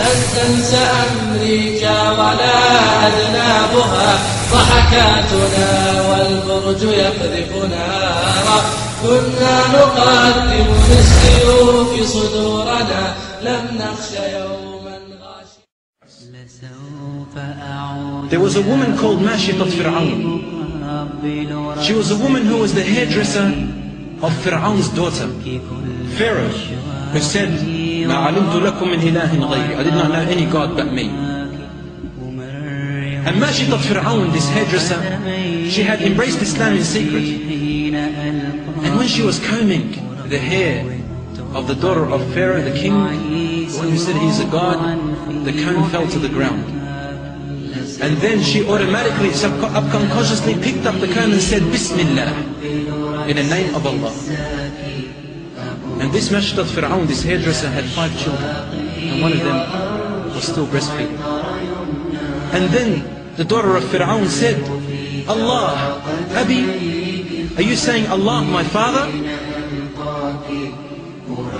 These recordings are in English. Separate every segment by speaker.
Speaker 1: لن تنس أمريكا ولا أذنابها ضحكاتنا والبرج يقذف نارا كنا نقدم بالسيوف صدورنا لم نخش يوما غاشيا.
Speaker 2: There was a woman called Mashitat Fir'aun. She was a woman who was the hairdresser of Fir'aun's daughter, Pharaoh, who said, "Ma alimtu lakum min ilahin ghayri." I did not know any God but me. And Mashitat Fir'aun, this hairdresser, she had embraced Islam in secret. And when she was combing the hair of the daughter of Pharaoh, the king, the one who said he is a god, the comb fell to the ground. And then she automatically, subconsciously picked up the comb and said, "Bismillah," in the name of Allah. And this Mashitat Fir'aun, this hairdresser, had 5 children, and one of them was still breastfeeding. And then the daughter of Fir'aun said, "Allah, Abi, are you saying Allah, my father?"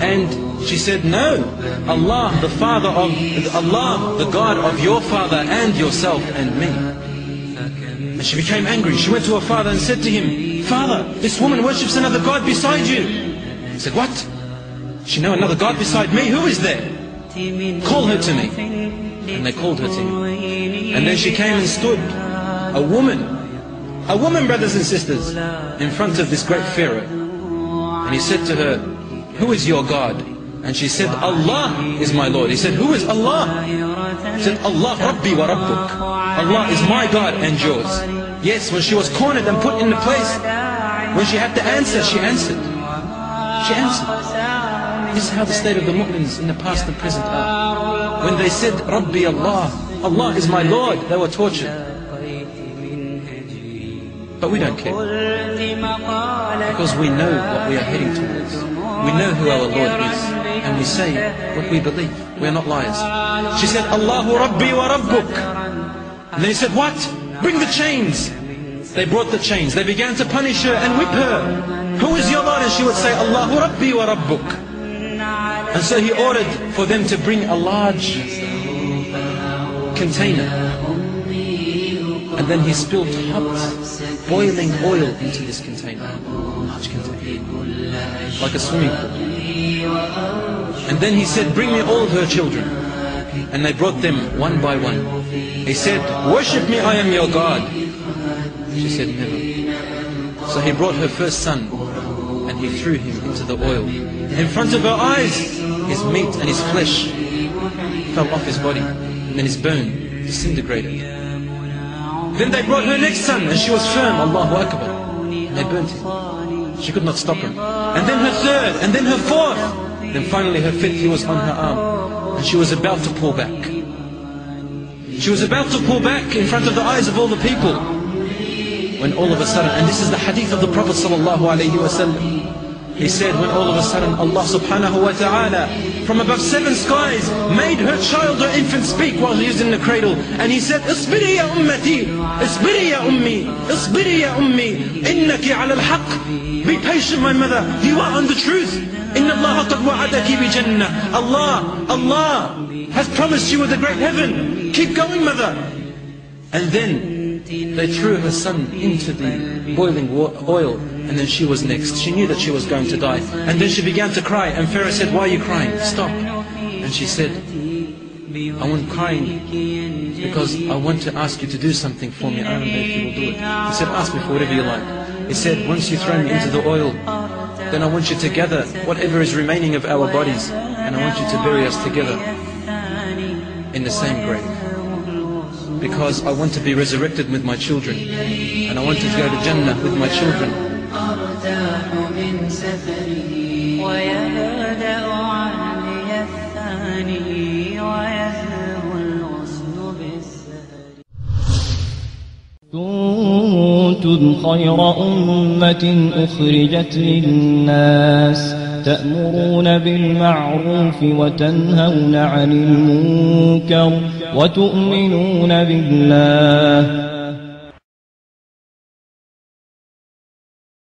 Speaker 2: And she said, "No, Allah, the father of Allah, the God of your father and yourself and me." And she became angry. She went to her father and said to him, "Father, this woman worships another God beside you." He said, "What? She know another God beside me? Who is there? Call her to me." And they called her to him. And then she came and stood, a woman, brothers and sisters, in front of this great Pharaoh. And he said to her, "Who is your God?" And she said, "Allah is my Lord." He said, "Who is Allah?" She said, "Allah, Rabbi wa Rabbuk." Allah is my God and yours. Yes, when she was cornered and put in the place, when she had to answer, she answered. She answered. This is how the state of the Muslims in the past and present are. When they said, "Rabbi Allah," Allah is my Lord, they were tortured. But we don't care, because we know what we are heading towards. We know who our Lord is, and we say what we believe. We are not liars. She said, "Allahu Rabbi wa Rabbuk." And then he said, "What? Bring the chains." They brought the chains. They began to punish her and whip her. "Who is your Lord?" And she would say, "Allahu Rabbi wa Rabbuk." And so he ordered for them to bring a large container. And then he spilled hot, boiling oil into this container. Large container. Like a swimming pool. And then he said, "Bring me all of her children." And they brought them one by one. He said, "Worship me, I am your God." She said, "Never." So he brought her first son, and he threw him into the oil. In front of her eyes, his meat and his flesh fell off his body, and then his bone disintegrated. Then they brought her next son, and she was firm, Allahu Akbar. They burnt him. She could not stop him. And then her third, and then her fourth. Then finally her fifth, he was on her arm. And she was about to pull back. She was about to pull back in front of the eyes of all the people. When all of a sudden, and this is the hadith of the Prophet sallallahu alaihi wasallam, he said, when all of a sudden Allah subhanahu wa ta'ala from above 7 skies made her child or infant speak while he was in the cradle, and he said, "Isbiri ya ummati, isbiri ya ummi, isbiri ya ummi, innaki ala al-haq." Be patient, my mother, you are on the truth. Inna Allah qad wa'adaki bi jannah. Allah has promised you with a great heaven. Keep going, mother. And then they threw her son into the boiling oil, and then she was next. She knew that she was going to die. And then she began to cry, and Pharaoh said, "Why are you crying? Stop." And she said, "I'm crying because I want to ask you to do something for me. I don't know if you will do it." He said, "Ask me for whatever you like." He said, "Once you throw me into the oil, then I want you to gather whatever is remaining of our bodies, and I want you to bury us together in the same grave. Because I want to be resurrected with my children, and I want to go to Jannah with my children."
Speaker 3: كنتم خير أمة أخرجت للناس تأمرون بالمعروف وتنهون عن المنكر وتؤمنون بالله